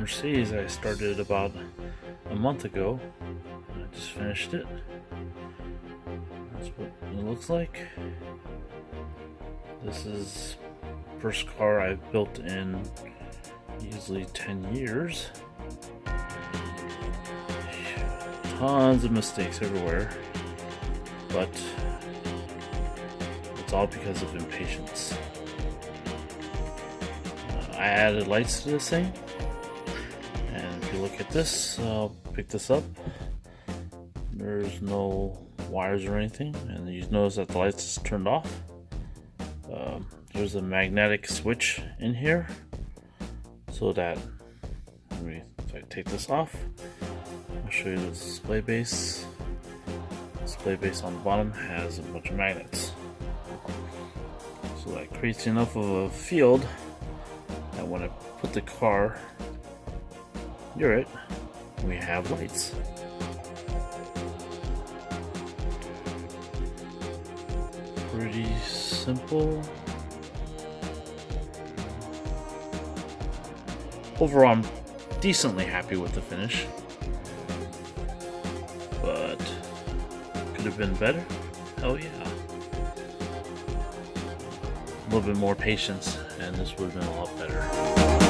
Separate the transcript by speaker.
Speaker 1: Mercedes I started about a month ago. I just finished it. That's what it looks like. This is the first car I've built in easily 10 years. Tons of mistakes everywhere, but it's all because of impatience. I added lights to this thing, and if you look at this, I'll pick this up. There's no wires or anything, and you notice that the lights is turned off. There's a magnetic switch in here, so that if I take this off, I'll show you the display base. Display base on the bottom has a bunch of magnets, so that creates enough of a field that when I put the car near it, we have lights. Pretty simple. Overall, I'm decently happy with the finish, but could have been better. Oh yeah. A little bit more patience and this would have been a lot better.